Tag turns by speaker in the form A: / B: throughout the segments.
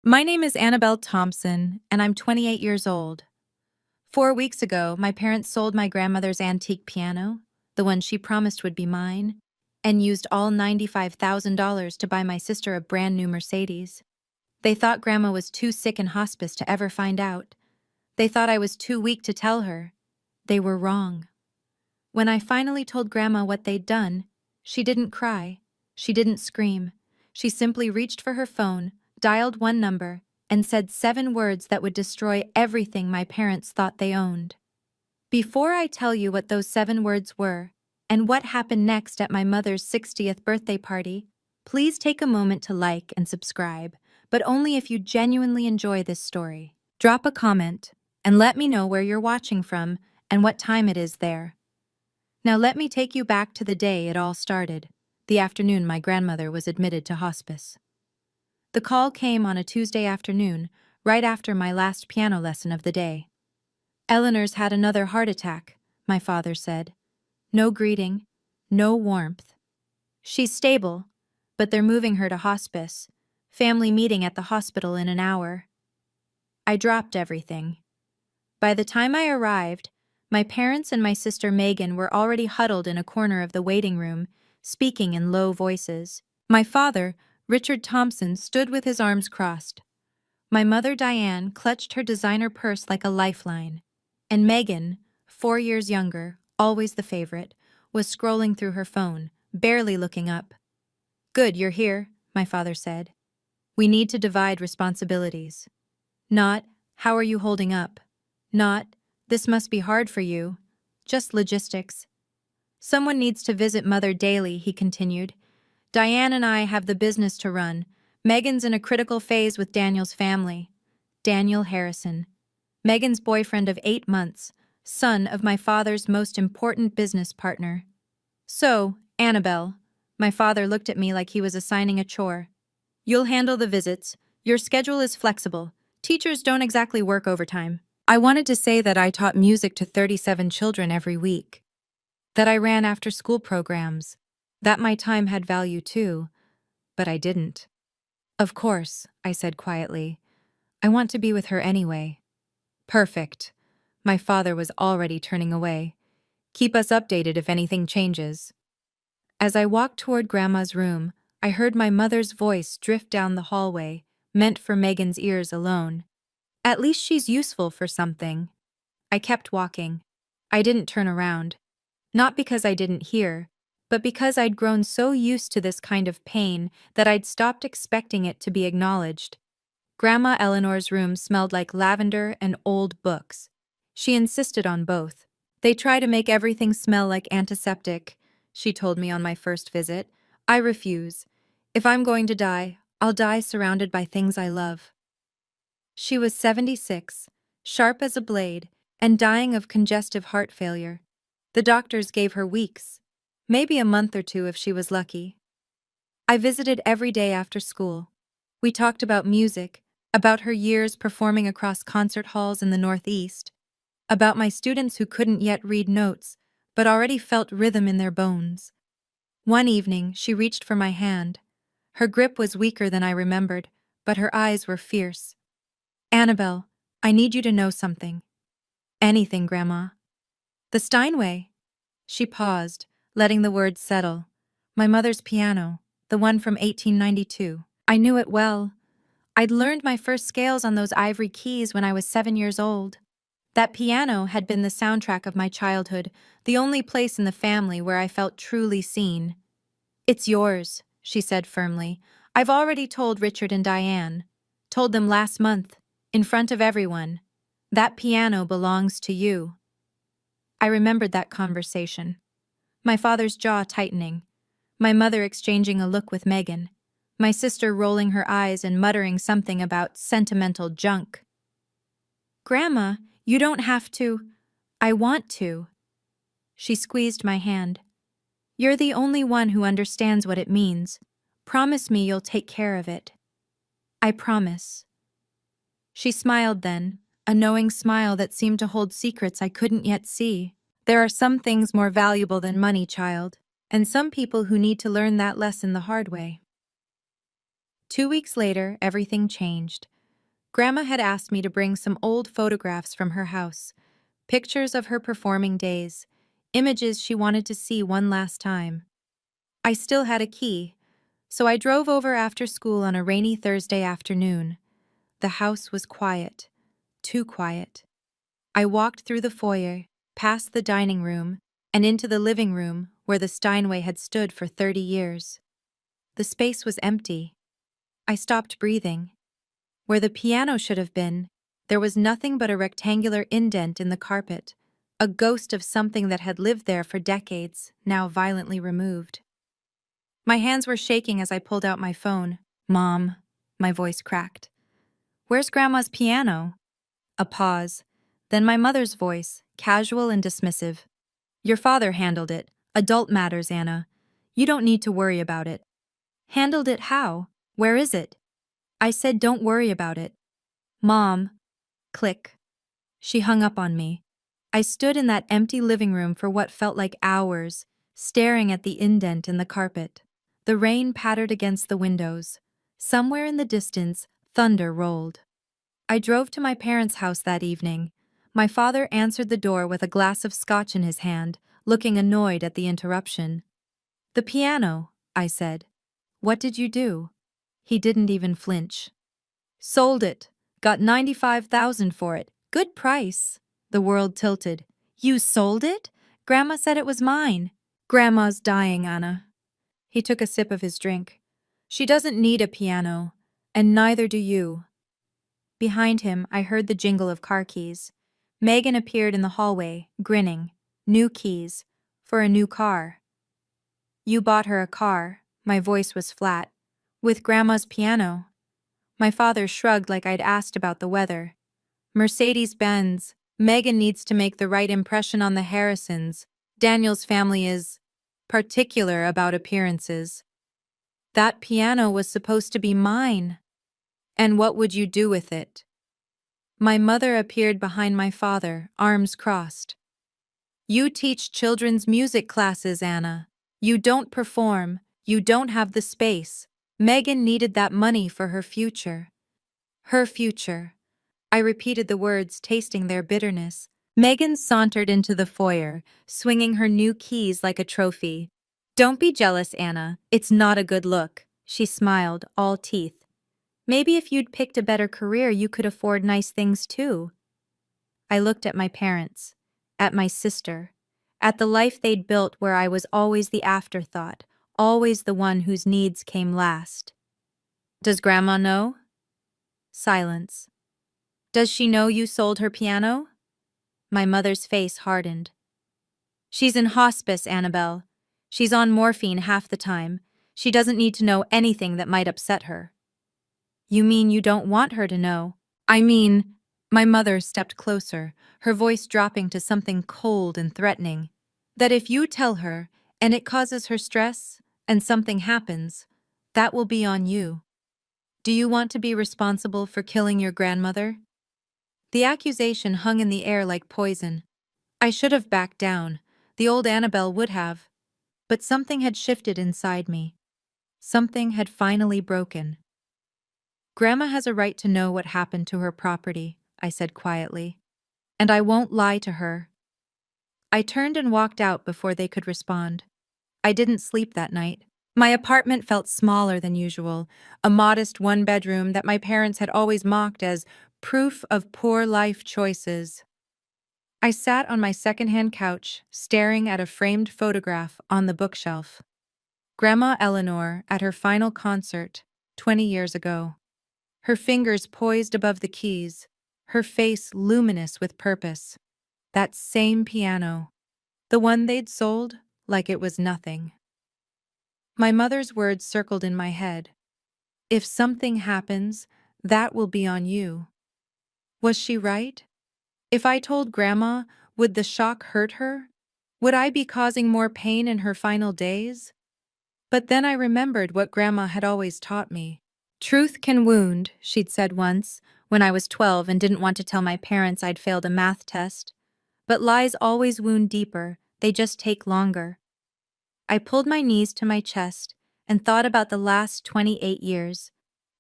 A: My name is Annabelle Thompson, and I'm 28 years old. 4 weeks ago, my parents sold my grandmother's antique piano, the one she promised would be mine, and used all $95,000 to buy my sister a brand new Mercedes. They thought Grandma was too sick in hospice to ever find out. They thought I was too weak to tell her. They were wrong. When I finally told Grandma what they'd done, she didn't cry. She didn't scream. She simply reached for her phone, dialed one number, and said 7 words that would destroy everything my parents thought they owned. Before I tell you what those 7 words were, and what happened next at my mother's 60th birthday party, please take a moment to like and subscribe, but only if you genuinely enjoy this story. Drop a comment, and let me know where you're watching from and what time it is there. Now let me take you back to the day it all started, the afternoon my grandmother was admitted to hospice. The call came on a Tuesday afternoon, right after my last piano lesson of the day. "Eleanor's had another heart attack," my father said. No greeting, no warmth. "She's stable, but they're moving her to hospice. Family meeting at the hospital in an hour." I dropped everything. By the time I arrived, my parents and my sister Megan were already huddled in a corner of the waiting room, speaking in low voices. My father, Richard Thompson, stood with his arms crossed. My mother Diane clutched her designer purse like a lifeline, and Megan, 4 years younger, always the favorite, was scrolling through her phone, barely looking up. "Good, you're here," my father said. "We need to divide responsibilities. Not, how are you holding up? Not, this must be hard for you. Just logistics. Someone needs to visit Mother daily," he continued. "Diane and I have the business to run. Megan's in a critical phase with Daniel's family." Daniel Harrison. Megan's boyfriend of 8 months, son of my father's most important business partner. "So, Annabelle," my father looked at me like he was assigning a chore. "You'll handle the visits. Your schedule is flexible. Teachers don't exactly work overtime." I wanted to say that I taught music to 37 children every week, that I ran after-school programs, that my time had value too, but I didn't. "Of course," I said quietly. "I want to be with her anyway." "Perfect." My father was already turning away. "Keep us updated if anything changes." As I walked toward Grandma's room, I heard my mother's voice drift down the hallway, meant for Megan's ears alone. "At least she's useful for something." I kept walking. I didn't turn around. Not because I didn't hear, but because I'd grown so used to this kind of pain that I'd stopped expecting it to be acknowledged. Grandma Eleanor's room smelled like lavender and old books. She insisted on both. "They try to make everything smell like antiseptic," she told me on my first visit. "I refuse. If I'm going to die, I'll die surrounded by things I love." She was 76, sharp as a blade, and dying of congestive heart failure. The doctors gave her weeks, maybe a month or two if she was lucky. I visited every day after school. We talked about music, about her years performing across concert halls in the Northeast, about my students who couldn't yet read notes, but already felt rhythm in their bones. One evening, she reached for my hand. Her grip was weaker than I remembered, but her eyes were fierce. "Annabelle, I need you to know something." "Anything, Grandma." "The Steinway." She paused, letting the words settle. "My mother's piano, the one from 1892. I knew it well. I'd learned my first scales on those ivory keys when I was 7 years old. That piano had been the soundtrack of my childhood, the only place in the family where I felt truly seen. "It's yours," she said firmly. "I've already told Richard and Diane. Told them last month, in front of everyone. That piano belongs to you." I remembered that conversation. My father's jaw tightening. My mother exchanging a look with Megan. My sister rolling her eyes and muttering something about sentimental junk. "Grandma, you don't have to." "I want to." She squeezed my hand. "You're the only one who understands what it means. Promise me you'll take care of it." "I promise." She smiled then, a knowing smile that seemed to hold secrets I couldn't yet see. "There are some things more valuable than money, child, and some people who need to learn that lesson the hard way." 2 weeks later, everything changed. Grandma had asked me to bring some old photographs from her house, pictures of her performing days, images she wanted to see one last time. I still had a key, so I drove over after school on a rainy Thursday afternoon. The house was quiet, too quiet. I walked through the foyer, past the dining room, and into the living room where the Steinway had stood for 30 years. The space was empty. I stopped breathing. Where the piano should have been, there was nothing but a rectangular indent in the carpet, a ghost of something that had lived there for decades, now violently removed. My hands were shaking as I pulled out my phone. "Mom," my voice cracked. "Where's Grandma's piano?" A pause. Then my mother's voice, casual and dismissive. "Your father handled it. Adult matters, Anna. You don't need to worry about it." "Handled it how? Where is it?" I said, "Don't worry about it." "Mom." Click. She hung up on me. I stood in that empty living room for what felt like hours, staring at the indent in the carpet. The rain pattered against the windows. Somewhere in the distance, thunder rolled. I drove to my parents' house that evening. My father answered the door with a glass of scotch in his hand, looking annoyed at the interruption. "The piano," I said. "What did you do?" He didn't even flinch. "Sold it. Got 95,000 for it. Good price." The world tilted. "You sold it? Grandma said it was mine." "Grandma's dying, Anna." He took a sip of his drink. "She doesn't need a piano, and neither do you." Behind him, I heard the jingle of car keys. Megan appeared in the hallway, grinning. New keys. For a new car. "You bought her a car." My voice was flat. "With Grandma's piano." My father shrugged like I'd asked about the weather. "Mercedes-Benz. Megan needs to make the right impression on the Harrisons. Daniel's family is particular about appearances." "That piano was supposed to be mine." "And what would you do with it?" My mother appeared behind my father, arms crossed. "You teach children's music classes, Anna. You don't perform. You don't have the space. Megan needed that money for her future." Her future. I repeated the words, tasting their bitterness. Megan sauntered into the foyer, swinging her new keys like a trophy. "Don't be jealous, Anna. It's not a good look." She smiled, all teeth. "Maybe if you'd picked a better career, you could afford nice things too." I looked at my parents, at my sister, at the life they'd built where I was always the afterthought, always the one whose needs came last. "Does Grandma know?" Silence. "Does she know you sold her piano?" My mother's face hardened. "She's in hospice, Annabelle. She's on morphine half the time. She doesn't need to know anything that might upset her." "You mean you don't want her to know?" "I mean—" My mother stepped closer, her voice dropping to something cold and threatening. "That if you tell her, and it causes her stress, and something happens, that will be on you. Do you want to be responsible for killing your grandmother?" The accusation hung in the air like poison. I should have backed down. The old Annabelle would have. But something had shifted inside me. Something had finally broken. "Grandma has a right to know what happened to her property," I said quietly. "And I won't lie to her." I turned and walked out before they could respond. I didn't sleep that night. My apartment felt smaller than usual, a modest one-bedroom that my parents had always mocked as proof of poor life choices. I sat on my secondhand couch, staring at a framed photograph on the bookshelf. Grandma Eleanor at her final concert, 20 years ago. Her fingers poised above the keys, her face luminous with purpose. That same piano. The one they'd sold like it was nothing. My mother's words circled in my head. "If something happens, that will be on you." Was she right? If I told Grandma, would the shock hurt her? Would I be causing more pain in her final days? But then I remembered what Grandma had always taught me. "Truth can wound," she'd said once, when I was 12 and didn't want to tell my parents I'd failed a math test. "But lies always wound deeper, they just take longer." I pulled my knees to my chest and thought about the last 28 years.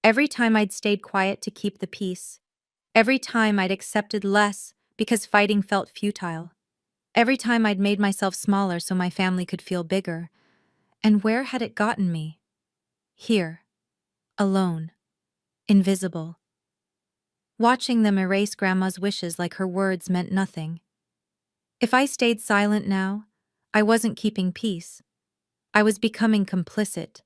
A: Every time I'd stayed quiet to keep the peace. Every time I'd accepted less because fighting felt futile. Every time I'd made myself smaller so my family could feel bigger. And where had it gotten me? Here. Alone. Invisible. Watching them erase Grandma's wishes like her words meant nothing. If I stayed silent now, I wasn't keeping peace. I was becoming complicit.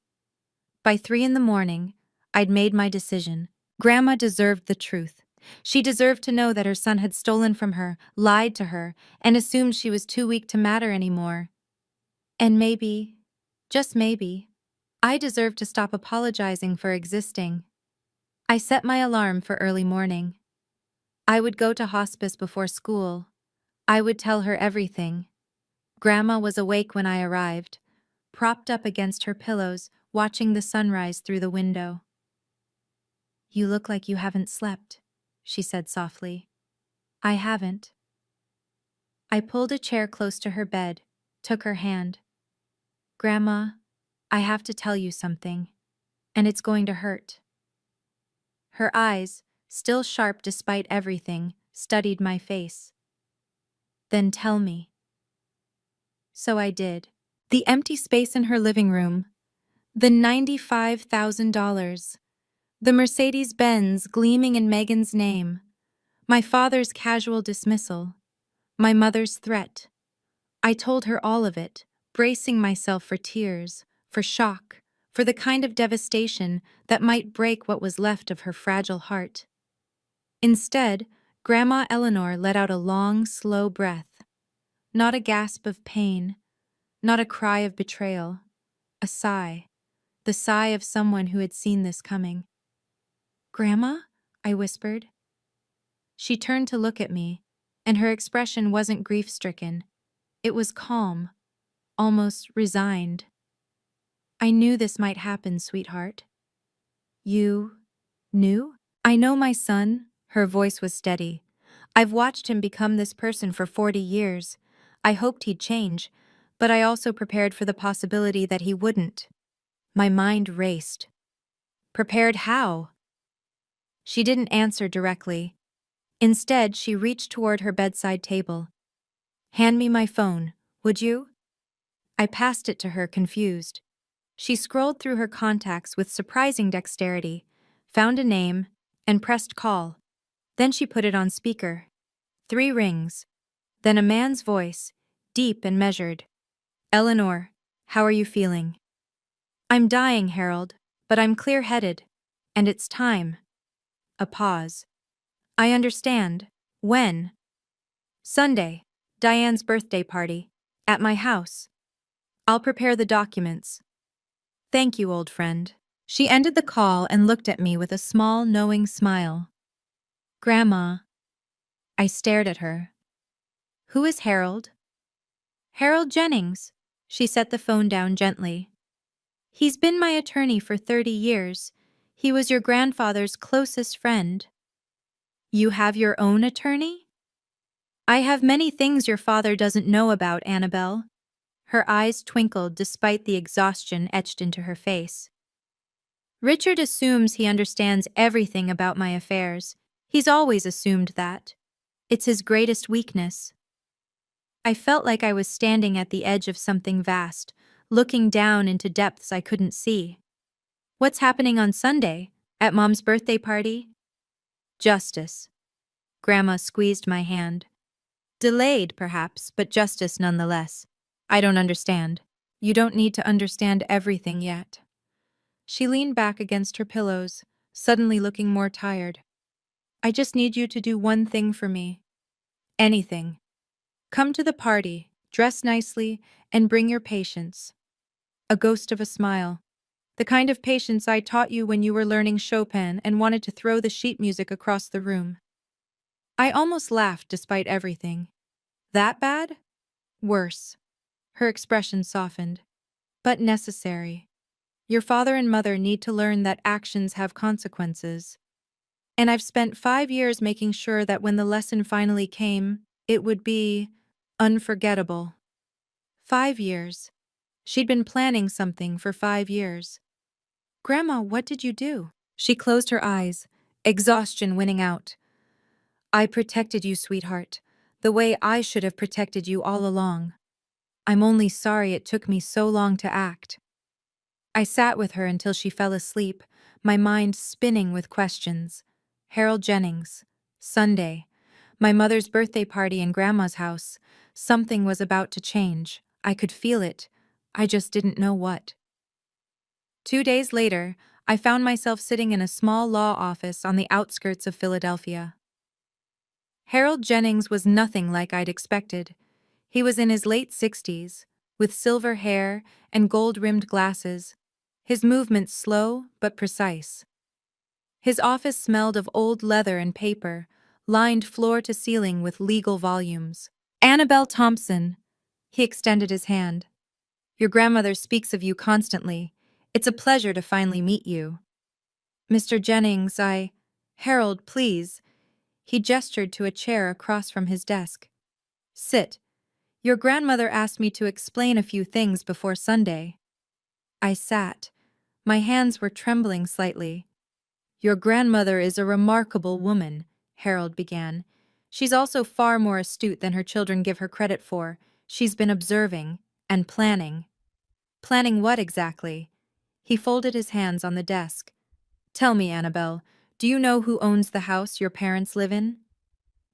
A: By 3 in the morning, I'd made my decision. Grandma deserved the truth. She deserved to know that her son had stolen from her, lied to her, and assumed she was too weak to matter anymore. And maybe, just maybe, I deserved to stop apologizing for existing. I set my alarm for early morning. I would go to hospice before school. I would tell her everything. Grandma was awake when I arrived, propped up against her pillows, watching the sunrise through the window. "You look like you haven't slept," she said softly. "I haven't." I pulled a chair close to her bed, took her hand. "Grandma, I have to tell you something, and it's going to hurt." Her eyes, still sharp despite everything, studied my face. "Then tell me." So I did. The empty space in her living room, the $95,000, the Mercedes-Benz gleaming in Megan's name, my father's casual dismissal, my mother's threat. I told her all of it, bracing myself for tears, for shock, for the kind of devastation that might break what was left of her fragile heart. Instead, Grandma Eleanor let out a long, slow breath. Not a gasp of pain, not a cry of betrayal, a sigh, the sigh of someone who had seen this coming. "Grandma?" I whispered. She turned to look at me, and her expression wasn't grief-stricken. It was calm, almost resigned. "I knew this might happen, sweetheart." "You knew?" "I know my son." Her voice was steady. "I've watched him become this person for 40 years. I hoped he'd change, but I also prepared for the possibility that he wouldn't." My mind raced. Prepared how? She didn't answer directly. Instead, she reached toward her bedside table. "Hand me my phone, would you?" I passed it to her, confused. She scrolled through her contacts with surprising dexterity, found a name, and pressed call. Then she put it on speaker. 3 rings. Then a man's voice, deep and measured. "Eleanor, how are you feeling?" "I'm dying, Harold, but I'm clear-headed. And it's time." A pause. "I understand. When?" "Sunday. Diane's birthday party. At my house. I'll prepare the documents." "Thank you, old friend." She ended the call and looked at me with a small, knowing smile. "Grandma." I stared at her. "Who is Harold?" "Harold Jennings." She set the phone down gently. "He's been my attorney for 30 years. He was your grandfather's closest friend." "You have your own attorney?" "I have many things your father doesn't know about, Annabelle." Her eyes twinkled despite the exhaustion etched into her face. "Richard assumes he understands everything about my affairs. He's always assumed that. It's his greatest weakness." I felt like I was standing at the edge of something vast, looking down into depths I couldn't see. "What's happening on Sunday? At Mom's birthday party?" "Justice." Grandma squeezed my hand. "Delayed, perhaps, but justice nonetheless. I don't understand." "You don't need to understand everything yet." She leaned back against her pillows, suddenly looking more tired. "I just need you to do one thing for me. Anything. Come to the party, dress nicely, and bring your patience." A ghost of a smile. "The kind of patience I taught you when you were learning Chopin and wanted to throw the sheet music across the room." I almost laughed despite everything. "That bad?" "Worse." Her expression softened. "But necessary. Your father and mother need to learn that actions have consequences. And I've spent 5 years making sure that when the lesson finally came, it would be unforgettable." 5 years. She'd been planning something for 5 years. "Grandma, what did you do?" She closed her eyes, exhaustion winning out. I protected you, sweetheart, the way I should have protected you all along. I'm only sorry it took me so long to act. I sat with her until she fell asleep, my mind spinning with questions. Harold Jennings. Sunday. My mother's birthday party in Grandma's house. Something was about to change. I could feel it. I just didn't know what. 2 days later, I found myself sitting in a small law office on the outskirts of Philadelphia. Harold Jennings was nothing like I'd expected. He was in his late 60s, with silver hair and gold-rimmed glasses, his movements slow but precise. His office smelled of old leather and paper, lined floor to ceiling with legal volumes. Annabelle Thompson. He extended his hand. Your grandmother speaks of you constantly. It's a pleasure to finally meet you. Mr. Jennings, Harold, please. He gestured to a chair across from his desk. Sit. Your grandmother asked me to explain a few things before Sunday. I sat. My hands were trembling slightly. Your grandmother is a remarkable woman, Harold began. She's also far more astute than her children give her credit for. She's been observing and planning. Planning what exactly? He folded his hands on the desk. Tell me, Annabelle, do you know who owns the house your parents live in?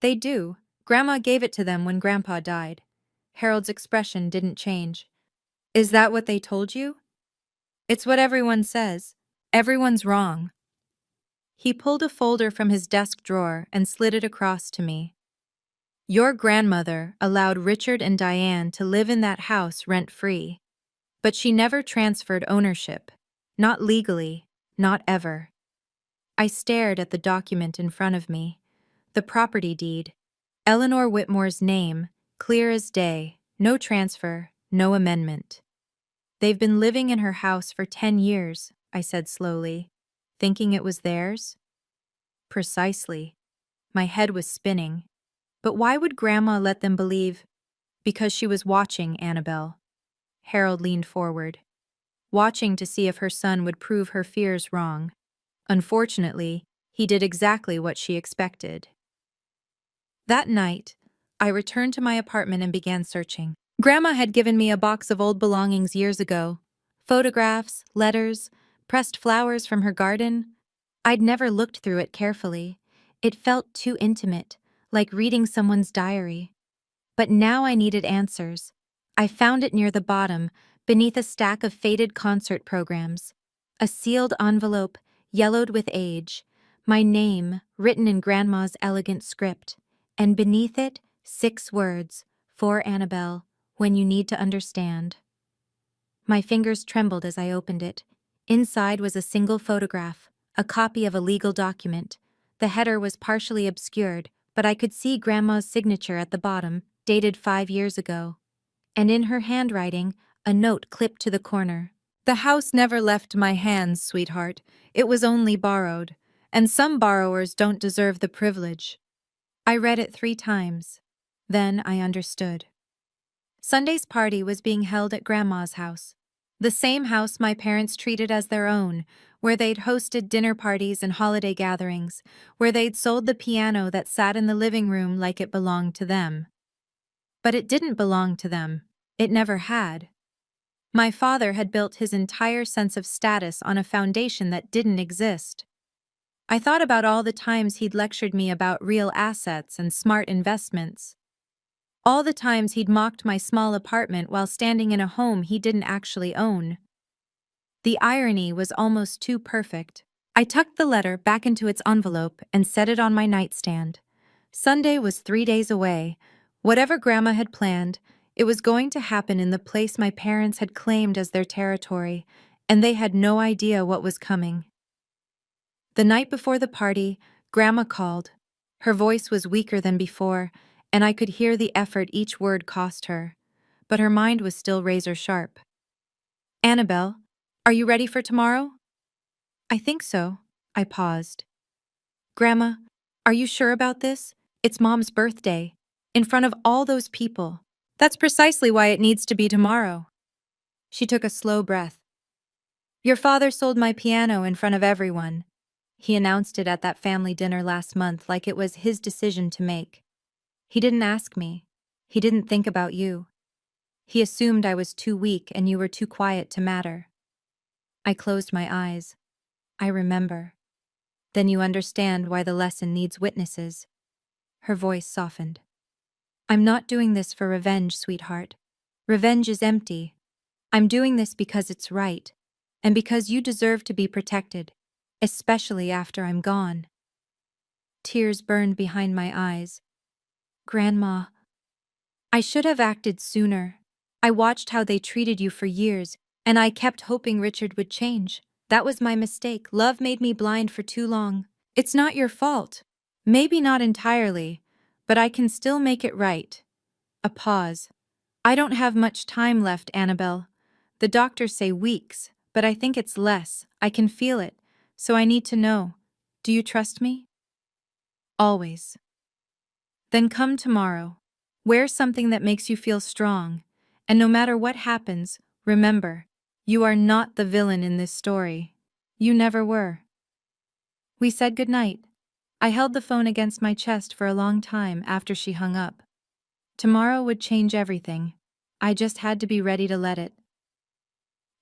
A: They do. Grandma gave it to them when Grandpa died. Harold's expression didn't change. Is that what they told you? It's what everyone says. Everyone's wrong. He pulled a folder from his desk drawer and slid it across to me. Your grandmother allowed Richard and Diane to live in that house rent-free, but she never transferred ownership. Not legally, not ever. I stared at the document in front of me. The property deed. Eleanor Whitmore's name, clear as day, no transfer, no amendment. They've been living in her house for 10 years, I said slowly, thinking it was theirs. Precisely. My head was spinning. But why would Grandma let them believe? Because she was watching Annabelle. Harold leaned forward, watching to see if her son would prove her fears wrong. Unfortunately, he did exactly what she expected. That night, I returned to my apartment and began searching. Grandma had given me a box of old belongings years ago. Photographs, letters, pressed flowers from her garden. I'd never looked through it carefully. It felt too intimate, like reading someone's diary. But now I needed answers. I found it near the bottom, beneath a stack of faded concert programs. A sealed envelope, yellowed with age. My name, written in Grandma's elegant script. And beneath it, 6 words, for Annabelle, when you need to understand. My fingers trembled as I opened it. Inside was a single photograph, a copy of a legal document. The header was partially obscured, but I could see Grandma's signature at the bottom, dated 5 years ago. And in her handwriting, a note clipped to the corner. The house never left my hands, sweetheart. It was only borrowed, and some borrowers don't deserve the privilege. I read it 3 times. Then I understood. Sunday's party was being held at Grandma's house. The same house my parents treated as their own, where they'd hosted dinner parties and holiday gatherings, where they'd sold the piano that sat in the living room like it belonged to them. But it didn't belong to them. It never had. My father had built his entire sense of status on a foundation that didn't exist. I thought about all the times he'd lectured me about real assets and smart investments. All the times he'd mocked my small apartment while standing in a home he didn't actually own. The irony was almost too perfect. I tucked the letter back into its envelope and set it on my nightstand. Sunday was 3 days away. Whatever Grandma had planned, it was going to happen in the place my parents had claimed as their territory, and they had no idea what was coming. The night before the party, Grandma called. Her voice was weaker than before, and I could hear the effort each word cost her. But her mind was still razor sharp. Annabelle, are you ready for tomorrow? I think so. I paused. Grandma, are you sure about this? It's Mom's birthday. In front of all those people. That's precisely why it needs to be tomorrow. She took a slow breath. Your father sold my piano in front of everyone. He announced it at that family dinner last month like it was his decision to make. He didn't ask me. He didn't think about you. He assumed I was too weak and you were too quiet to matter. I closed my eyes. I remember. Then you understand why the lesson needs witnesses. Her voice softened. I'm not doing this for revenge, sweetheart. Revenge is empty. I'm doing this because it's right, and because you deserve to be protected, especially after I'm gone. Tears burned behind my eyes. Grandma, I should have acted sooner. I watched how they treated you for years, and I kept hoping Richard would change. That was my mistake. Love made me blind for too long. It's not your fault. Maybe not entirely, but I can still make it right. A pause. I don't have much time left, Annabelle. The doctors say weeks, but I think it's less. I can feel it, so I need to know. Do you trust me? Always. Then come tomorrow. Wear something that makes you feel strong, and no matter what happens, remember, you are not the villain in this story. You never were. We said goodnight. I held the phone against my chest for a long time after she hung up. Tomorrow would change everything. I just had to be ready to let it.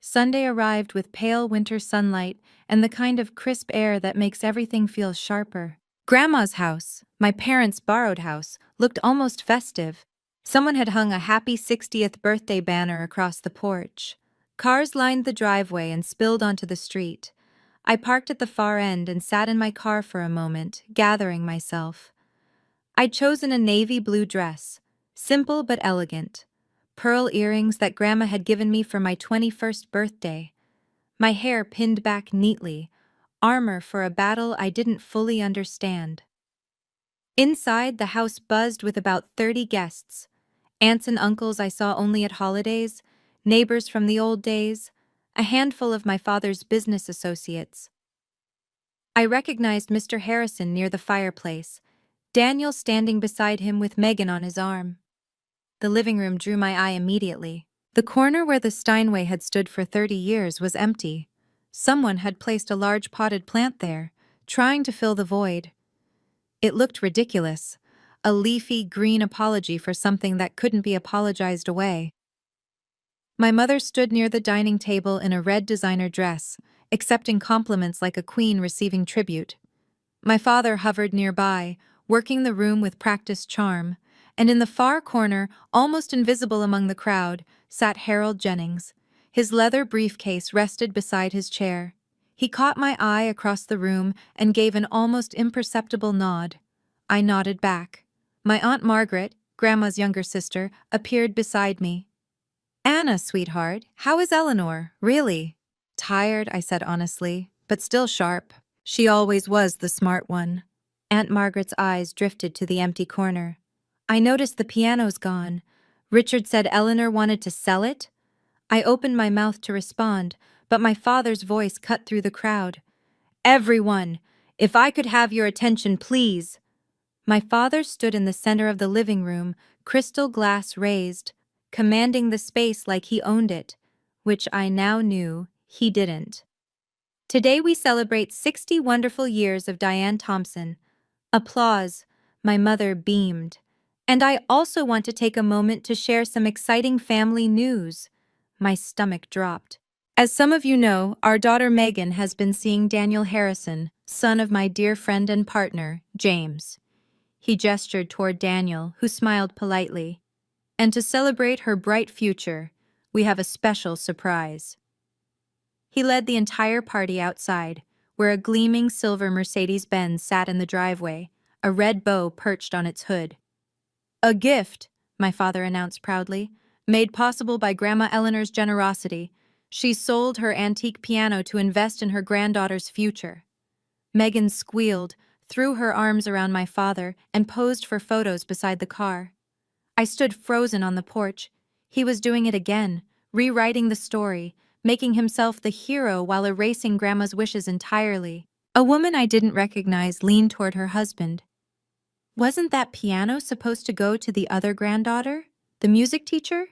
A: Sunday arrived with pale winter sunlight and the kind of crisp air that makes everything feel sharper. Grandma's house, my parents' borrowed house, looked almost festive. Someone had hung a happy 60th birthday banner across the porch. Cars lined the driveway and spilled onto the street. I parked at the far end and sat in my car for a moment, gathering myself. I'd chosen a navy blue dress, simple but elegant. Pearl earrings that Grandma had given me for my 21st birthday. My hair pinned back neatly, armor for a battle I didn't fully understand. Inside, the house buzzed with about 30 guests. Aunts and uncles I saw only at holidays, neighbors from the old days, a handful of my father's business associates. I recognized Mr. Harrison near the fireplace, Daniel standing beside him with Megan on his arm. The living room drew my eye immediately. The corner where the Steinway had stood for 30 years was empty. Someone had placed a large potted plant there, trying to fill the void. It looked ridiculous, a leafy green apology for something that couldn't be apologized away. My mother stood near the dining table in a red designer dress, accepting compliments like a queen receiving tribute. My father hovered nearby, working the room with practiced charm, and in the far corner, almost invisible among the crowd, sat Harold Jennings. His leather briefcase rested beside his chair. He caught my eye across the room and gave an almost imperceptible nod. I nodded back. My Aunt Margaret, Grandma's younger sister, appeared beside me. "Anna, sweetheart, how is Eleanor, really?" "Tired," I said honestly, "but still sharp." She always was the smart one. Aunt Margaret's eyes drifted to the empty corner. "I noticed the piano's gone. Richard said Eleanor wanted to sell it?" I opened my mouth to respond, but my father's voice cut through the crowd. "Everyone, if I could have your attention, please." My father stood in the center of the living room, crystal glass raised, commanding the space like he owned it, which I now knew he didn't. "Today we celebrate 60 wonderful years of Diane Thompson." Applause. My mother beamed. "And I also want to take a moment to share some exciting family news." My stomach dropped. "As some of you know, our daughter Megan has been seeing Daniel Harrison, son of my dear friend and partner, James." He gestured toward Daniel, who smiled politely. "And to celebrate her bright future, we have a special surprise." He led the entire party outside, where a gleaming silver Mercedes-Benz sat in the driveway, a red bow perched on its hood. "A gift," my father announced proudly, "made possible by Grandma Eleanor's generosity. She sold her antique piano to invest in her granddaughter's future." Megan squealed, threw her arms around my father, and posed for photos beside the car. I stood frozen on the porch. He was doing it again, rewriting the story, making himself the hero while erasing Grandma's wishes entirely. A woman I didn't recognize leaned toward her husband. "Wasn't that piano supposed to go to the other granddaughter, the music teacher?"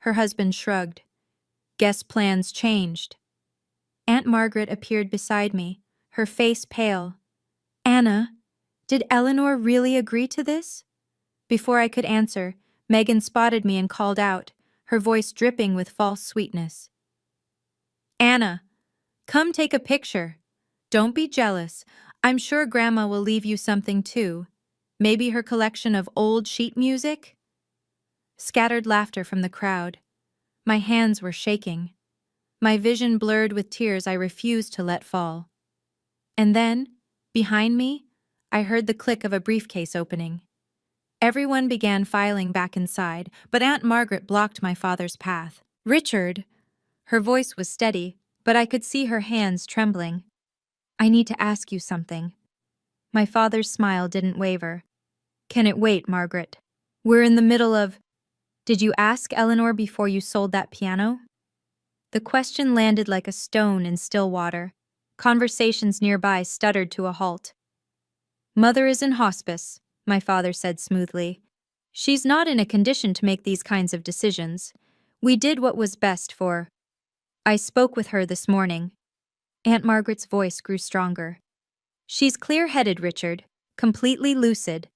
A: Her husband shrugged. "Guess plans changed." Aunt Margaret appeared beside me, her face pale. Anna, did Eleanor really agree to this? Before I could answer, Megan spotted me and called out, her voice dripping with false sweetness. Anna, come take a picture. Don't be jealous. I'm sure Grandma will leave you something too. Maybe her collection of old sheet music? Scattered laughter from the crowd. My hands were shaking. My vision blurred with tears I refused to let fall. And then, behind me, I heard the click of a briefcase opening. Everyone began filing back inside, but Aunt Margaret blocked my father's path. Richard! Her voice was steady, but I could see her hands trembling. I need to ask you something. My father's smile didn't waver. Can it wait, Margaret? We're in the middle of... Did you ask Eleanor before you sold that piano? The question landed like a stone in still water. Conversations nearby stuttered to a halt. Mother is in hospice, my father said smoothly. She's not in a condition to make these kinds of decisions. We did what was best for... I spoke with her this morning. Aunt Margaret's voice grew stronger. She's clear-headed, Richard, completely lucid.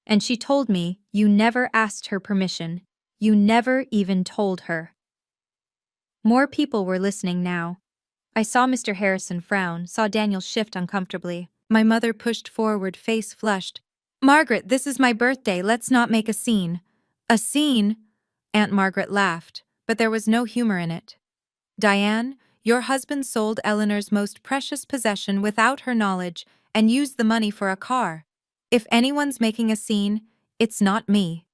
A: And she told me you never asked her permission. You never even told her. More people were listening now. I saw Mr. Harrison frown, saw Daniel shift uncomfortably. My mother pushed forward, face flushed. Margaret, this is my birthday, let's not make a scene. A scene? Aunt Margaret laughed, but there was no humor in it. Diane, your husband sold Eleanor's most precious possession without her knowledge and used the money for a car. If anyone's making a scene, it's not me.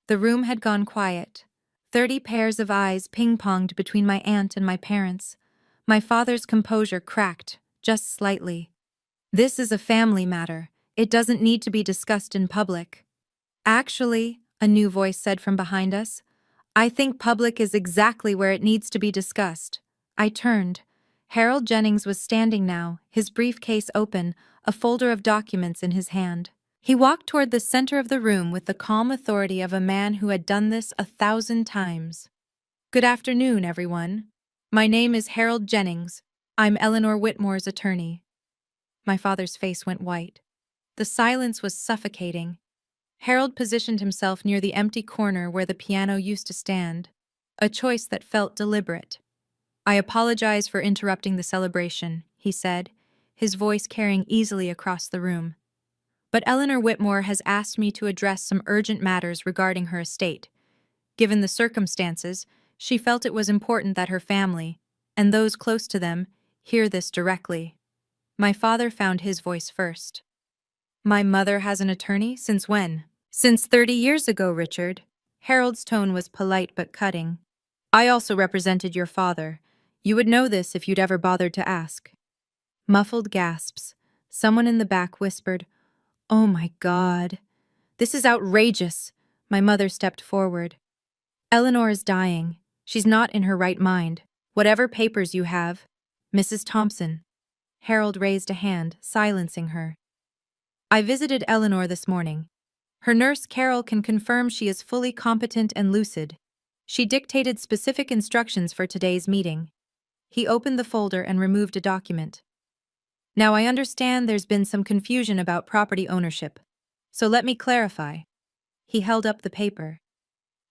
A: The room had gone quiet. 30 pairs of eyes ping-ponged between my aunt and my parents. My father's composure cracked, just slightly. This is a family matter. It doesn't need to be discussed in public. Actually, a new voice said from behind us, I think public is exactly where it needs to be discussed. I turned. Harold Jennings was standing now, his briefcase open, a folder of documents in his hand. He walked toward the center of the room with the calm authority of a man who had done this 1,000 times. Good afternoon, everyone. My name is Harold Jennings. I'm Eleanor Whitmore's attorney. My father's face went white. The silence was suffocating. Harold positioned himself near the empty corner where the piano used to stand, a choice that felt deliberate. I apologize for interrupting the celebration, he said, his voice carrying easily across the room. But Eleanor Whitmore has asked me to address some urgent matters regarding her estate. Given the circumstances, she felt it was important that her family, and those close to them, hear this directly. My father found his voice first. My mother has an attorney? Since when? Since 30 years ago, Richard. Harold's tone was polite but cutting. I also represented your father. You would know this if you'd ever bothered to ask. Muffled gasps. Someone in the back whispered, Oh my God. This is outrageous. My mother stepped forward. Eleanor is dying. She's not in her right mind. Whatever papers you have. Mrs. Thompson. Harold raised a hand, silencing her. I visited Eleanor this morning. Her nurse Carol can confirm she is fully competent and lucid. She dictated specific instructions for today's meeting. He opened the folder and removed a document. Now I understand there's been some confusion about property ownership. So let me clarify. He held up the paper.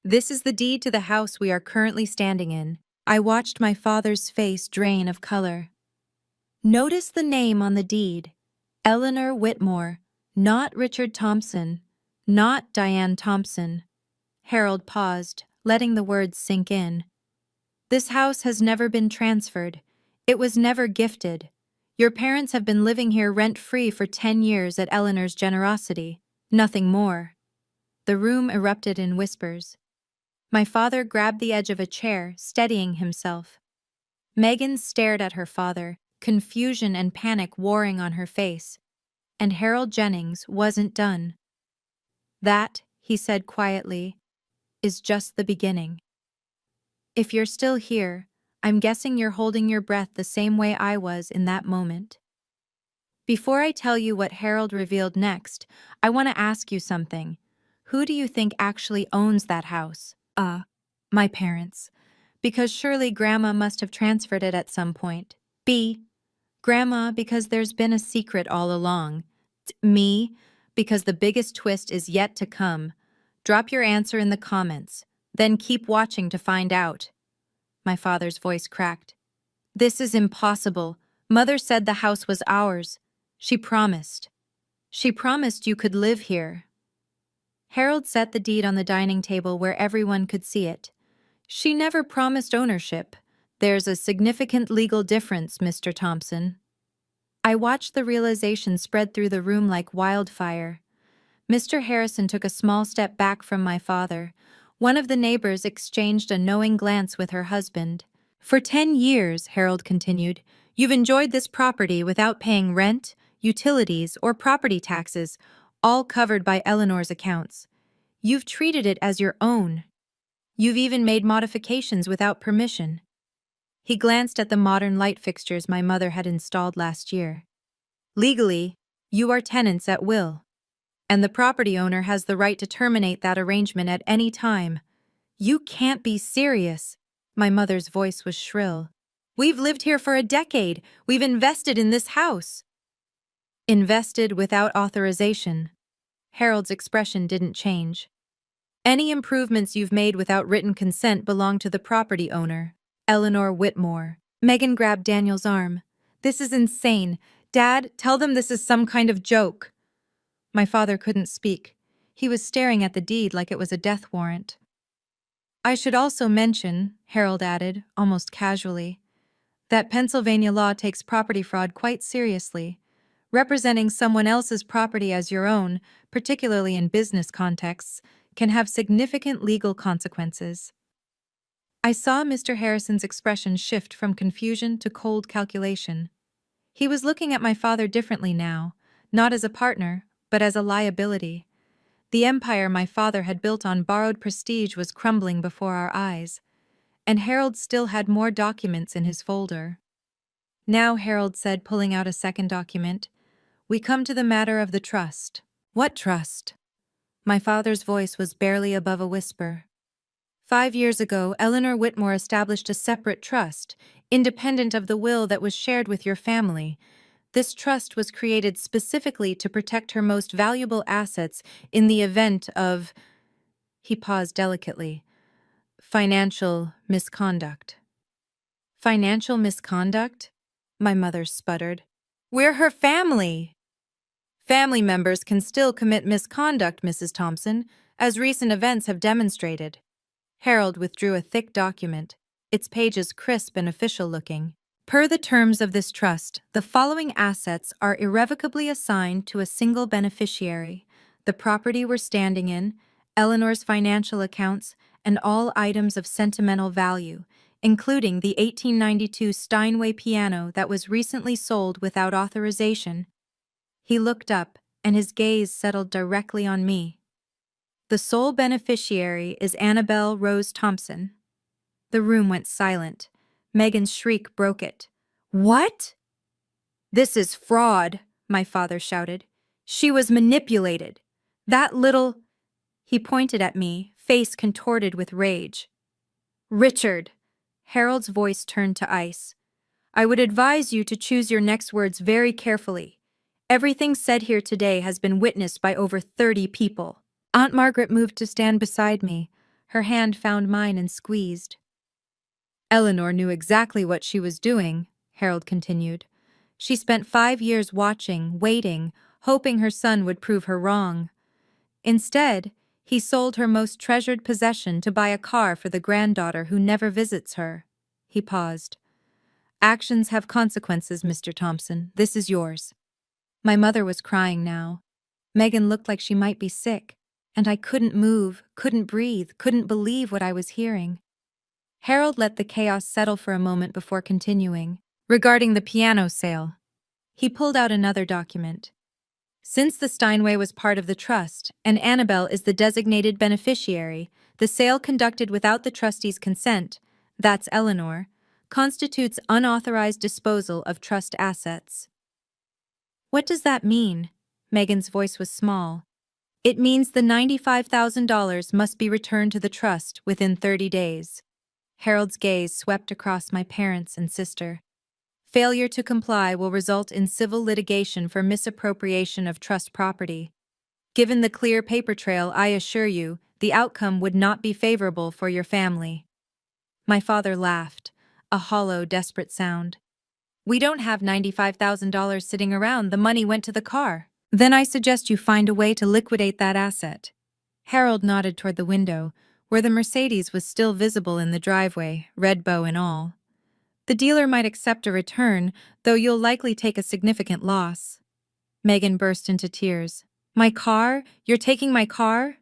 A: This is the deed to the house we are currently standing in. I watched my father's face drain of color. Notice the name on the deed. Eleanor Whitmore, not Richard Thompson, not Diane Thompson. Harold paused, letting the words sink in. This house has never been transferred. It was never gifted. Your parents have been living here rent-free for 10 years at Eleanor's generosity. Nothing more. The room erupted in whispers. My father grabbed the edge of a chair, steadying himself. Megan stared at her father, confusion and panic warring on her face. And Harold Jennings wasn't done. That, he said quietly, is just the beginning. If you're still here, I'm guessing you're holding your breath the same way I was in that moment. Before I tell you what Harold revealed next, I want to ask you something. Who do you think actually owns that house? My parents. Because surely Grandma must have transferred it at some point. B. Grandma, because there's been a secret all along. Me, because the biggest twist is yet to come. Drop your answer in the comments, then keep watching to find out. My father's voice cracked. This is impossible. Mother said the house was ours. She promised. She promised you could live here. Harold set the deed on the dining table where everyone could see it. She never promised ownership. There's a significant legal difference, Mr. Thompson. I watched the realization spread through the room like wildfire. Mr. Harrison took a small step back from my father. One of the neighbors exchanged a knowing glance with her husband. For 10 years, Harold continued, you've enjoyed this property without paying rent, utilities, or property taxes, all covered by Eleanor's accounts. You've treated it as your own. You've even made modifications without permission. He glanced at the modern light fixtures my mother had installed last year. Legally, you are tenants at will, and the property owner has the right to terminate that arrangement at any time. You can't be serious. My mother's voice was shrill. We've lived here for a decade. We've invested in this house. Invested without authorization. Harold's expression didn't change. Any improvements you've made without written consent belong to the property owner, Eleanor Whitmore. Megan grabbed Daniel's arm. This is insane. Dad, tell them this is some kind of joke. My father couldn't speak. He was staring at the deed like it was a death warrant. I should also mention, Harold added, almost casually, that Pennsylvania law takes property fraud quite seriously. Representing someone else's property as your own, particularly in business contexts, can have significant legal consequences. I saw Mr. Harrison's expression shift from confusion to cold calculation. He was looking at my father differently now, not as a partner, but as a liability. The empire my father had built on borrowed prestige was crumbling before our eyes, and Harold still had more documents in his folder. Now, Harold said, pulling out a second document, we come to the matter of the trust. What trust? My father's voice was barely above a whisper. 5 years ago, Eleanor Whitmore established a separate trust, independent of the will that was shared with your family. This trust was created specifically to protect her most valuable assets in the event of, he paused delicately, financial misconduct. Financial misconduct? My mother sputtered. We're her family. Family members can still commit misconduct, Mrs. Thompson, as recent events have demonstrated. Harold withdrew a thick document, its pages crisp and official-looking. Per the terms of this trust, the following assets are irrevocably assigned to a single beneficiary: the property we're standing in, Eleanor's financial accounts, and all items of sentimental value, including the 1892 Steinway piano that was recently sold without authorization. He looked up, and his gaze settled directly on me. The sole beneficiary is Annabelle Rose Thompson. The room went silent. Megan's shriek broke it. What? This is fraud, my father shouted. She was manipulated. That little... He pointed at me, face contorted with rage. Richard. Harold's voice turned to ice. I would advise you to choose your next words very carefully. Everything said here today has been witnessed by over 30 people. Aunt Margaret moved to stand beside me. Her hand found mine and squeezed. Eleanor knew exactly what she was doing, Harold continued. She spent 5 years watching, waiting, hoping her son would prove her wrong. Instead, he sold her most treasured possession to buy a car for the granddaughter who never visits her. He paused. Actions have consequences, Mr. Thompson. This is yours. My mother was crying now. Megan looked like she might be sick, and I couldn't move, couldn't breathe, couldn't believe what I was hearing. Harold let the chaos settle for a moment before continuing. Regarding the piano sale, he pulled out another document. Since the Steinway was part of the trust, and Annabelle is the designated beneficiary, the sale conducted without the trustee's consent, that's Eleanor, constitutes unauthorized disposal of trust assets. What does that mean? Megan's voice was small. It means the $95,000 must be returned to the trust within 30 days. Harold's gaze swept across my parents and sister. Failure to comply will result in civil litigation for misappropriation of trust property. Given the clear paper trail, I assure you, the outcome would not be favorable for your family." My father laughed, a hollow, desperate sound. "We don't have $95,000 sitting around. The money went to the car." "Then I suggest you find a way to liquidate that asset." Harold nodded toward the window, where the Mercedes was still visible in the driveway, red bow and all. "The dealer might accept a return, though you'll likely take a significant loss." Megan burst into tears. "My car? You're taking my car?"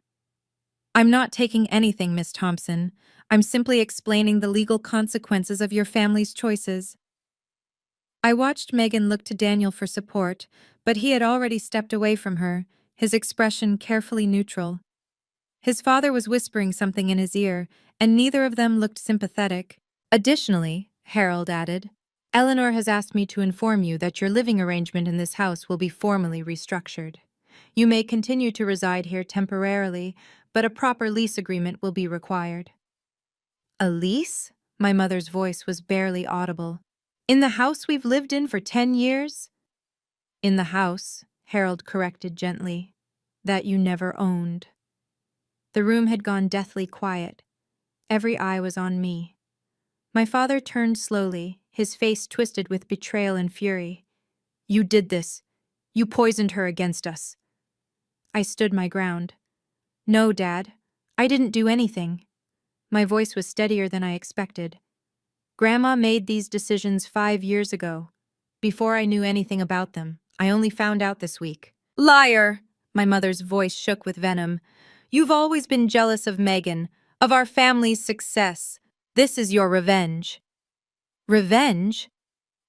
A: "I'm not taking anything, Miss Thompson. I'm simply explaining the legal consequences of your family's choices." I watched Megan look to Daniel for support, but he had already stepped away from her, his expression carefully neutral. His father was whispering something in his ear, and neither of them looked sympathetic. "Additionally," Harold added, "Eleanor has asked me to inform you that your living arrangement in this house will be formally restructured. You may continue to reside here temporarily, but a proper lease agreement will be required." "A lease?" My mother's voice was barely audible. "In the house we've lived in for 10 years?" "In the house," Harold corrected gently, "that you never owned." The room had gone deathly quiet. Every eye was on me. My father turned slowly, his face twisted with betrayal and fury. "You did this. You poisoned her against us." I stood my ground. "No, Dad. I didn't do anything." My voice was steadier than I expected. "Grandma made these decisions 5 years ago. Before I knew anything about them. I only found out this week." "Liar!" My mother's voice shook with venom. "You've always been jealous of Megan, of our family's success. This is your revenge." Revenge?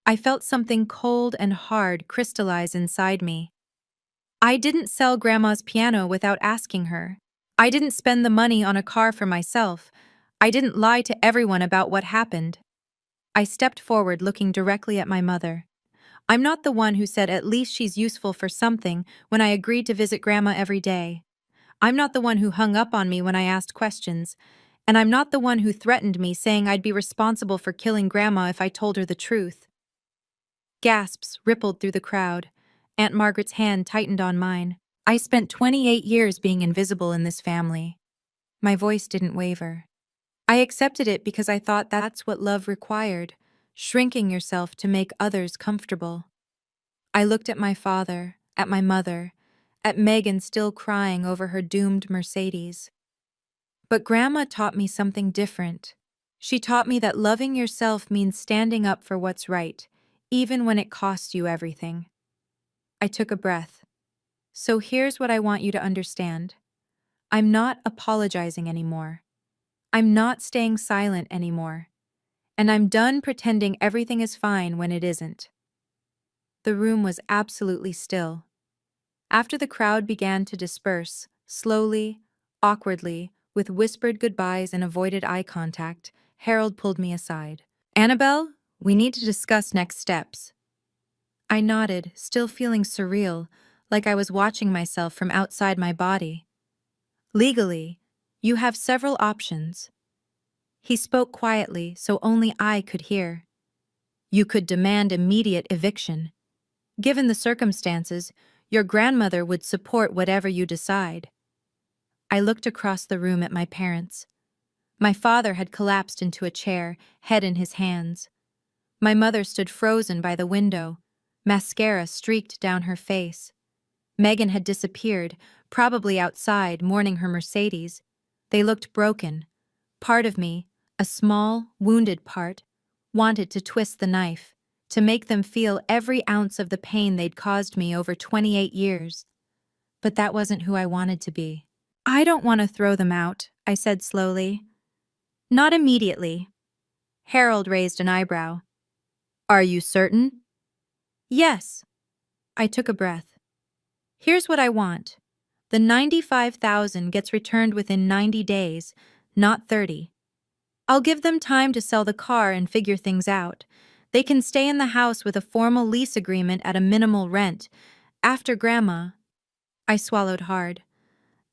A: I felt something cold and hard crystallize inside me. I didn't sell Grandma's piano without asking her. I didn't spend the money on a car for myself. I didn't lie to everyone about what happened. I stepped forward, looking directly at my mother. I'm not the one who said at least she's useful for something when I agreed to visit Grandma every day. I'm not the one who hung up on me when I asked questions. And I'm not the one who threatened me, saying I'd be responsible for killing Grandma if I told her the truth. Gasps rippled through the crowd. Aunt Margaret's hand tightened on mine. "I spent 28 years being invisible in this family." My voice didn't waver. "I accepted it because I thought that's what love required, shrinking yourself to make others comfortable." I looked at my father, at my mother, at Megan still crying over her doomed Mercedes. But Grandma taught me something different. She taught me that loving yourself means standing up for what's right, even when it costs you everything. I took a breath. "So here's what I want you to understand. I'm not apologizing anymore. I'm not staying silent anymore. And I'm done pretending everything is fine when it isn't." The room was absolutely still. After the crowd began to disperse, slowly, awkwardly, with whispered goodbyes and avoided eye contact, Harold pulled me aside. "Annabelle, we need to discuss next steps." I nodded, still feeling surreal, like I was watching myself from outside my body. "Legally, you have several options." He spoke quietly, so only I could hear. "You could demand immediate eviction. Given the circumstances, your grandmother would support whatever you decide." I looked across the room at my parents. My father had collapsed into a chair, head in his hands. My mother stood frozen by the window, mascara streaked down her face. Megan had disappeared, probably outside, mourning her Mercedes. They looked broken. Part of me, a small, wounded part, wanted to twist the knife, to make them feel every ounce of the pain they'd caused me over 28 years. But that wasn't who I wanted to be. "I don't want to throw them out," I said slowly. "Not immediately." Harold raised an eyebrow. "Are you certain?" "Yes." I took a breath. "Here's what I want. The 95,000 gets returned within 90 days, not 30. I'll give them time to sell the car and figure things out. They can stay in the house with a formal lease agreement at a minimal rent. After Grandma—" I swallowed hard.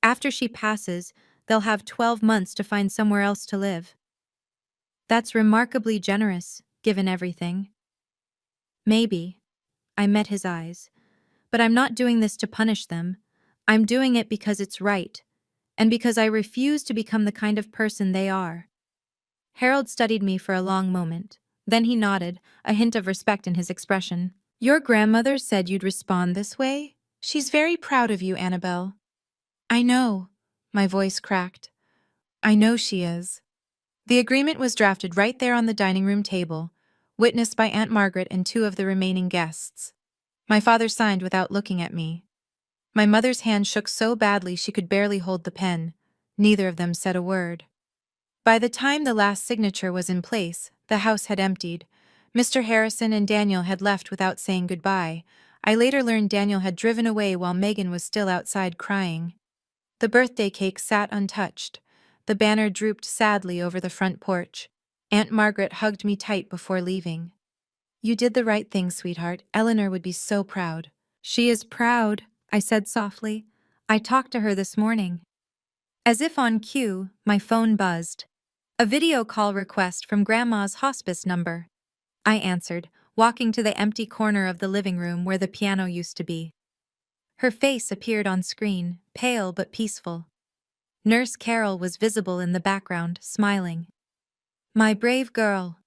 A: "After she passes, they'll have 12 months to find somewhere else to live." That's remarkably generous, given everything. Maybe. I met his eyes. But I'm not doing this to punish them. I'm doing it because it's right, and because I refuse to become the kind of person they are. Harold studied me for a long moment. Then he nodded, a hint of respect in his expression. Your grandmother said you'd respond this way? She's very proud of you, Annabelle. I know. My voice cracked. I know she is. The agreement was drafted right there on the dining room table, witnessed by Aunt Margaret and two of the remaining guests. My father signed without looking at me. My mother's hand shook so badly she could barely hold the pen. Neither of them said a word. By the time the last signature was in place, the house had emptied. Mr. Harrison and Daniel had left without saying goodbye. I later learned Daniel had driven away while Megan was still outside crying. The birthday cake sat untouched. The banner drooped sadly over the front porch. Aunt Margaret hugged me tight before leaving. You did the right thing, sweetheart. Eleanor would be so proud. She is proud, I said softly. I talked to her this morning. As if on cue, my phone buzzed. A video call request from Grandma's hospice number. I answered, walking to the empty corner of the living room where the piano used to be. Her face appeared on screen, pale but peaceful. Nurse Carol was visible in the background, smiling. My brave girl.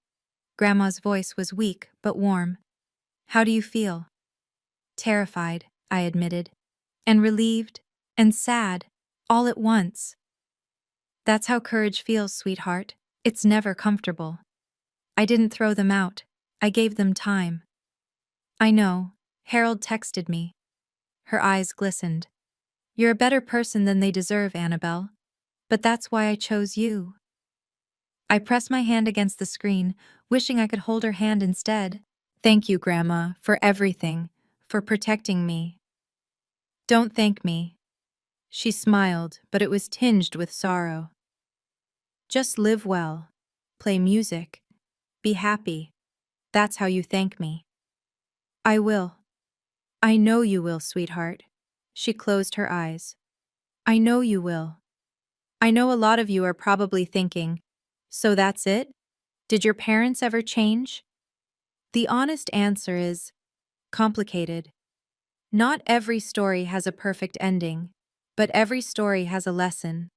A: Grandma's voice was weak but warm. How do you feel? Terrified, I admitted. And relieved, and sad, all at once. That's how courage feels, sweetheart. It's never comfortable. I didn't throw them out. I gave them time. I know. Harold texted me. Her eyes glistened. You're a better person than they deserve, Annabelle. But that's why I chose you. I pressed my hand against the screen, wishing I could hold her hand instead. Thank you, Grandma, for everything, for protecting me. Don't thank me. She smiled, but it was tinged with sorrow. Just live well. Play music. Be happy. That's how you thank me. I will. I know you will, sweetheart. She closed her eyes. I know you will. I know a lot of you are probably thinking, so that's it? Did your parents ever change? The honest answer is complicated. Not every story has a perfect ending, but every story has a lesson.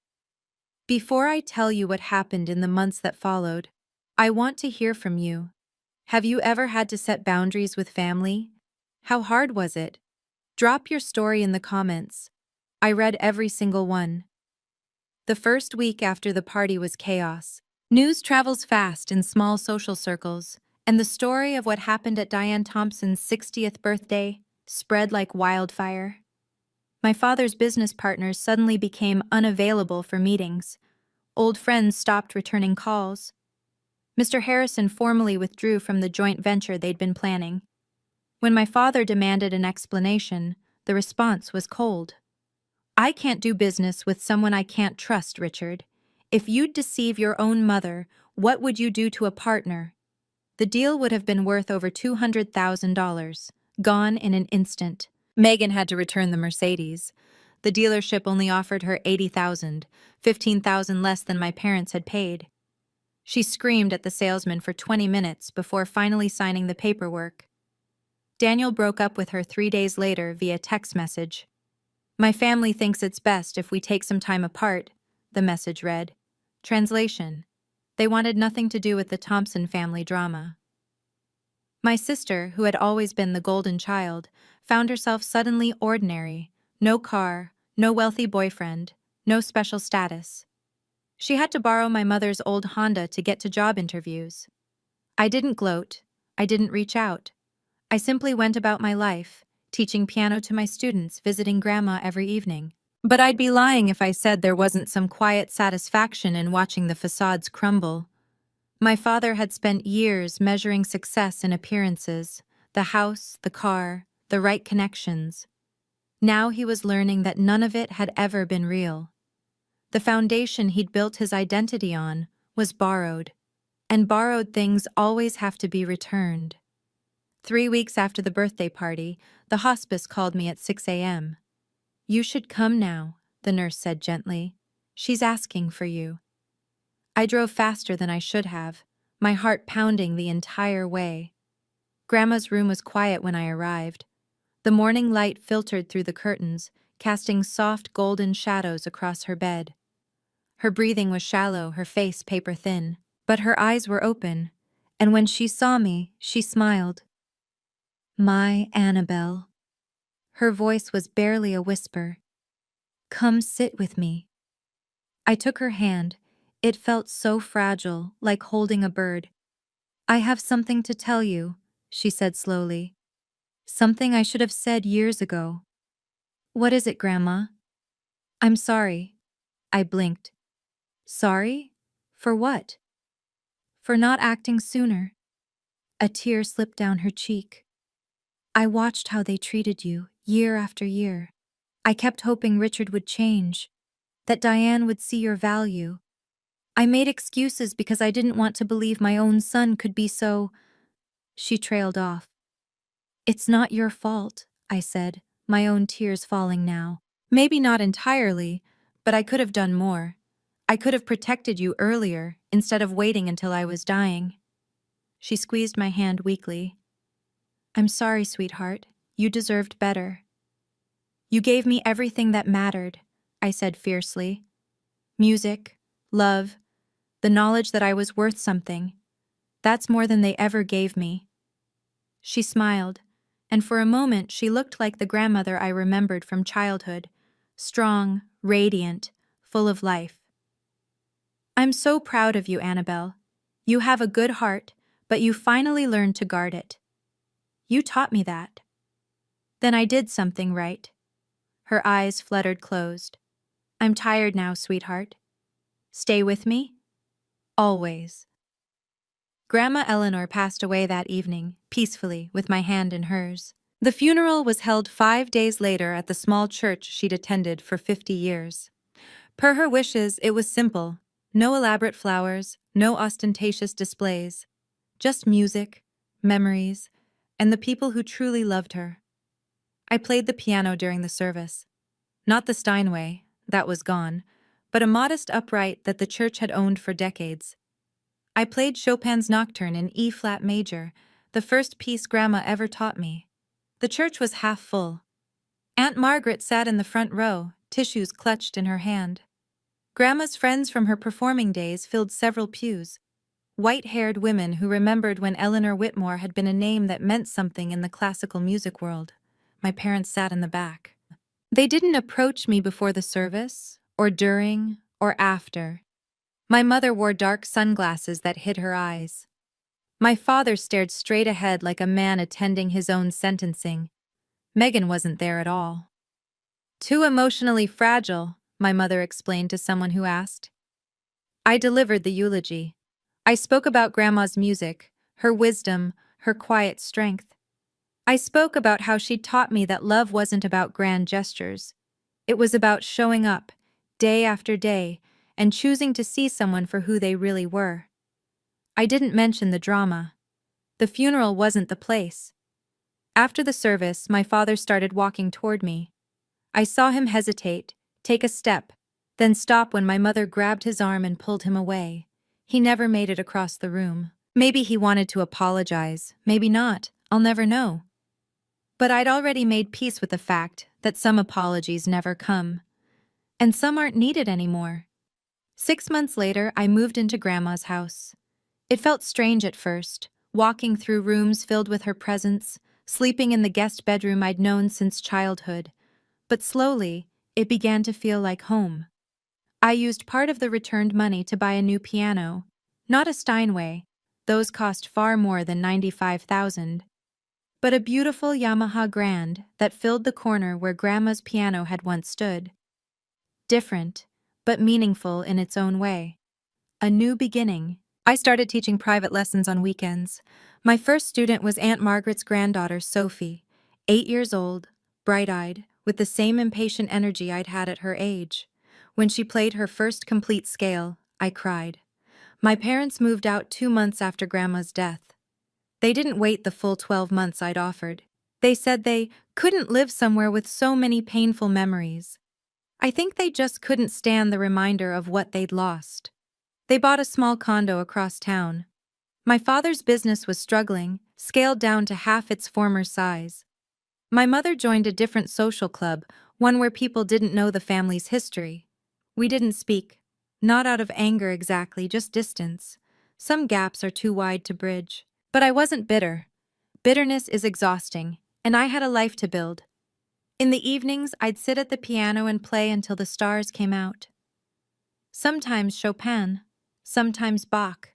A: Before I tell you what happened in the months that followed, I want to hear from you. Have you ever had to set boundaries with family? How hard was it? Drop your story in the comments. I read every single one. The first week after the party was chaos. News travels fast in small social circles, and the story of what happened at Diane Thompson's 60th birthday spread like wildfire. My father's business partners suddenly became unavailable for meetings. Old friends stopped returning calls. Mr. Harrison formally withdrew from the joint venture they'd been planning. When my father demanded an explanation, the response was cold. I can't do business with someone I can't trust, Richard. If you'd deceive your own mother, what would you do to a partner? The deal would have been worth over $200,000, gone in an instant. Megan had to return the Mercedes. The dealership only offered her $80,000, $15,000 less than my parents had paid. She screamed at the salesman for 20 minutes before finally signing the paperwork. Daniel broke up with her 3 days later via text message. My family thinks it's best if we take some time apart, the message read. Translation: they wanted nothing to do with the Thompson family drama. My sister, who had always been the golden child, found herself suddenly ordinary. No car, no wealthy boyfriend, no special status. She had to borrow my mother's old Honda to get to job interviews. I didn't gloat. I didn't reach out. I simply went about my life, teaching piano to my students, visiting Grandma every evening. But I'd be lying if I said there wasn't some quiet satisfaction in watching the facades crumble. My father had spent years measuring success in appearances, the house, the car, the right connections. Now he was learning that none of it had ever been real. The foundation he'd built his identity on was borrowed, and borrowed things always have to be returned. 3 weeks after the birthday party, the hospice called me at 6 a.m. You should come now, the nurse said gently. She's asking for you. I drove faster than I should have, my heart pounding the entire way. Grandma's room was quiet when I arrived. The morning light filtered through the curtains, casting soft golden shadows across her bed. Her breathing was shallow, her face paper-thin, but her eyes were open, and when she saw me, she smiled. "My Annabelle." Her voice was barely a whisper. "Come sit with me." I took her hand. It felt so fragile, like holding a bird. "I have something to tell you," she said slowly. "Something I should have said years ago." "What is it, Grandma?" "I'm sorry." I blinked. "Sorry? For what?" "For not acting sooner." A tear slipped down her cheek. "I watched how they treated you, year after year. I kept hoping Richard would change, that Diane would see your value. I made excuses because I didn't want to believe my own son could be so—" She trailed off. "It's not your fault," I said, my own tears falling now. "Maybe not entirely, but I could have done more. I could have protected you earlier, instead of waiting until I was dying." She squeezed my hand weakly. "I'm sorry, sweetheart. You deserved better." "You gave me everything that mattered," I said fiercely. "Music, love, the knowledge that I was worth something. That's more than they ever gave me." She smiled, and for a moment she looked like the grandmother I remembered from childhood, strong, radiant, full of life. "I'm so proud of you, Annabelle. You have a good heart, but you finally learned to guard it. You taught me that." "Then I did something right." Her eyes fluttered closed. "I'm tired now, sweetheart. Stay with me? Always." Grandma Eleanor passed away that evening, peacefully, with my hand in hers. The funeral was held 5 days later at the small church she'd attended for 50 years. Per her wishes, it was simple. No elaborate flowers, no ostentatious displays. Just music, memories, and the people who truly loved her. I played the piano during the service. Not the Steinway, that was gone, but a modest upright that the church had owned for decades. I played Chopin's Nocturne in E-flat major, the first piece Grandma ever taught me. The church was half full. Aunt Margaret sat in the front row, tissues clutched in her hand. Grandma's friends from her performing days filled several pews. White-haired women who remembered when Eleanor Whitmore had been a name that meant something in the classical music world. My parents sat in the back. They didn't approach me before the service, or during, or after. My mother wore dark sunglasses that hid her eyes. My father stared straight ahead like a man attending his own sentencing. Megan wasn't there at all. "Too emotionally fragile," my mother explained to someone who asked. I delivered the eulogy. I spoke about Grandma's music, her wisdom, her quiet strength. I spoke about how she'd taught me that love wasn't about grand gestures. It was about showing up, day after day, and choosing to see someone for who they really were. I didn't mention the drama. The funeral wasn't the place. After the service, my father started walking toward me. I saw him hesitate, take a step, then stop when my mother grabbed his arm and pulled him away. He never made it across the room. Maybe he wanted to apologize, maybe not, I'll never know. But I'd already made peace with the fact that some apologies never come. And some aren't needed anymore. 6 months later, I moved into Grandma's house. It felt strange at first, walking through rooms filled with her presence, sleeping in the guest bedroom I'd known since childhood. But slowly, it began to feel like home. I used part of the returned money to buy a new piano. Not a Steinway. Those cost far more than $95,000. But a beautiful Yamaha Grand that filled the corner where Grandma's piano had once stood. Different, but meaningful in its own way. A new beginning. I started teaching private lessons on weekends. My first student was Aunt Margaret's granddaughter, Sophie, 8 years old, bright-eyed, with the same impatient energy I'd had at her age. When she played her first complete scale, I cried. My parents moved out 2 months after Grandma's death. They didn't wait the full 12 months I'd offered. They said they couldn't live somewhere with so many painful memories. I think they just couldn't stand the reminder of what they'd lost. They bought a small condo across town. My father's business was struggling, scaled down to half its former size. My mother joined a different social club, one where people didn't know the family's history. We didn't speak. Not out of anger exactly, just distance. Some gaps are too wide to bridge. But I wasn't bitter. Bitterness is exhausting, and I had a life to build. In the evenings, I'd sit at the piano and play until the stars came out. Sometimes Chopin, sometimes Bach,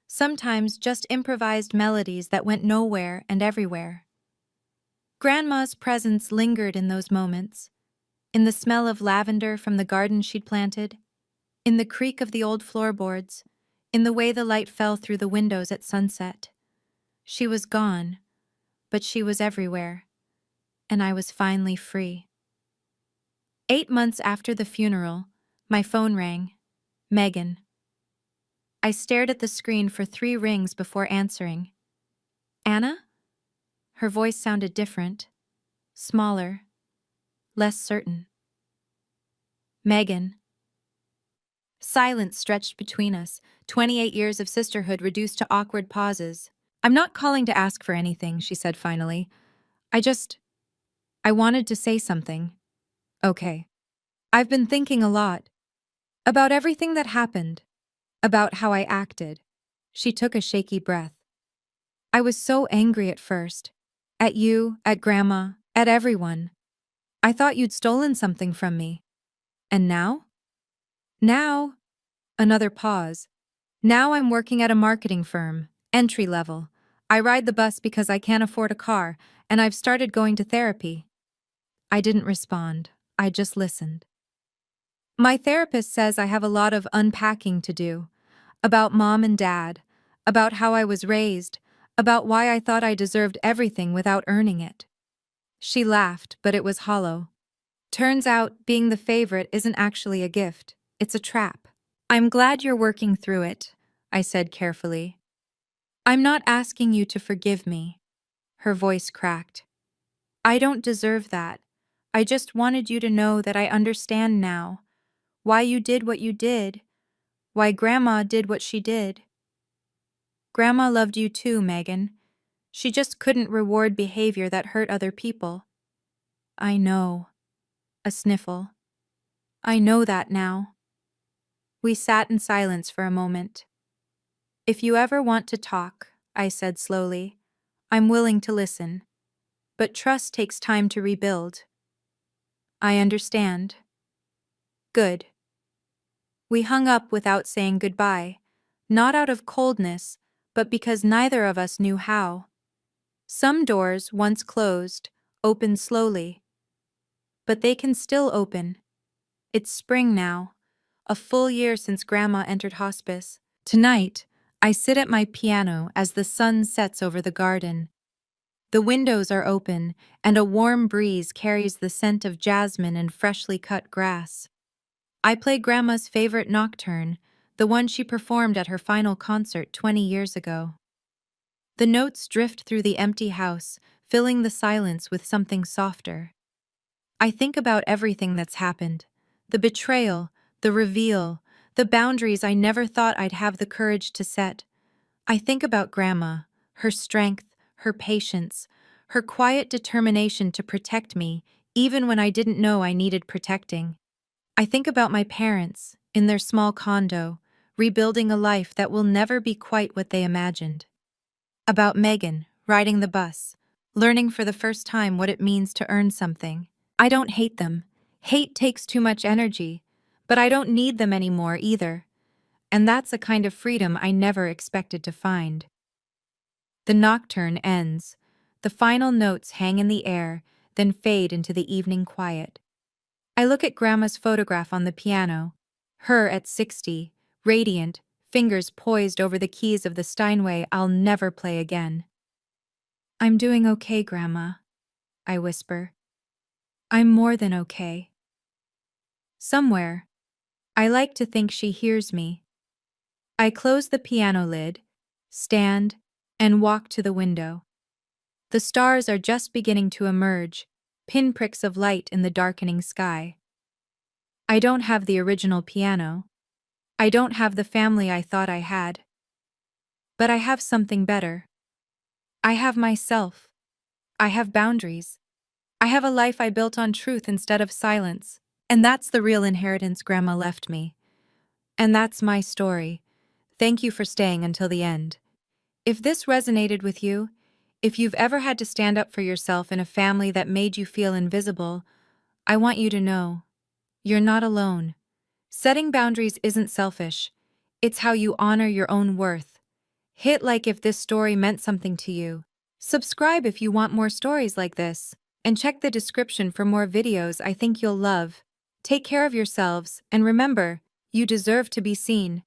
A: sometimes just improvised melodies that went nowhere and everywhere. Grandma's presence lingered in those moments, in the smell of lavender from the garden she'd planted, in the creak of the old floorboards, in the way the light fell through the windows at sunset. She was gone, but she was everywhere, and I was finally free. 8 months after the funeral, my phone rang. Megan. I stared at the screen for 3 rings before answering. Anna? Her voice sounded different, smaller, less certain. Megan. Silence stretched between us, 28 years of sisterhood reduced to awkward pauses. I'm not calling to ask for anything, she said finally. I wanted to say something. Okay. I've been thinking a lot. About everything that happened. About how I acted. She took a shaky breath. I was so angry at first. At you, at Grandma, at everyone. I thought you'd stolen something from me. And now? Now? Another pause. Now I'm working at a marketing firm, entry level. I ride the bus because I can't afford a car, and I've started going to therapy. I didn't respond. I just listened. My therapist says I have a lot of unpacking to do. About mom and dad. About how I was raised. About why I thought I deserved everything without earning it. She laughed, but it was hollow. Turns out, being the favorite isn't actually a gift. It's a trap. I'm glad you're working through it, I said carefully. I'm not asking you to forgive me. Her voice cracked. I don't deserve that. I just wanted you to know that I understand now. Why you did what you did. Why Grandma did what she did. Grandma loved you too, Megan. She just couldn't reward behavior that hurt other people. I know. A sniffle. I know that now. We sat in silence for a moment. If you ever want to talk, I said slowly, I'm willing to listen. But trust takes time to rebuild. I understand. Good. We hung up without saying goodbye, not out of coldness, but because neither of us knew how. Some doors, once closed, open slowly. But they can still open. It's spring now, a full year since Grandma entered hospice. Tonight, I sit at my piano as the sun sets over the garden. The windows are open, and a warm breeze carries the scent of jasmine and freshly cut grass. I play Grandma's favorite nocturne, the one she performed at her final concert 20 years ago. The notes drift through the empty house, filling the silence with something softer. I think about everything that's happened. The betrayal, the reveal, the boundaries I never thought I'd have the courage to set. I think about Grandma, her strength, her patience, her quiet determination to protect me, even when I didn't know I needed protecting. I think about my parents, in their small condo, rebuilding a life that will never be quite what they imagined. About Megan, riding the bus, learning for the first time what it means to earn something. I don't hate them. Hate takes too much energy, but I don't need them anymore either. And that's a kind of freedom I never expected to find. The nocturne ends. The final notes hang in the air, then fade into the evening quiet. I look at Grandma's photograph on the piano, her at 60, radiant, fingers poised over the keys of the Steinway I'll never play again. I'm doing okay, Grandma, I whisper. I'm more than okay. Somewhere, I like to think she hears me. I close the piano lid, stand, and walk to the window. The stars are just beginning to emerge, pinpricks of light in the darkening sky. I don't have the original piano. I don't have the family I thought I had. But I have something better. I have myself. I have boundaries. I have a life I built on truth instead of silence. And that's the real inheritance Grandma left me. And that's my story. Thank you for staying until the end. If this resonated with you, if you've ever had to stand up for yourself in a family that made you feel invisible, I want you to know, you're not alone. Setting boundaries isn't selfish. It's how you honor your own worth. Hit like if this story meant something to you. Subscribe if you want more stories like this. And check the description for more videos I think you'll love. Take care of yourselves, and remember, you deserve to be seen.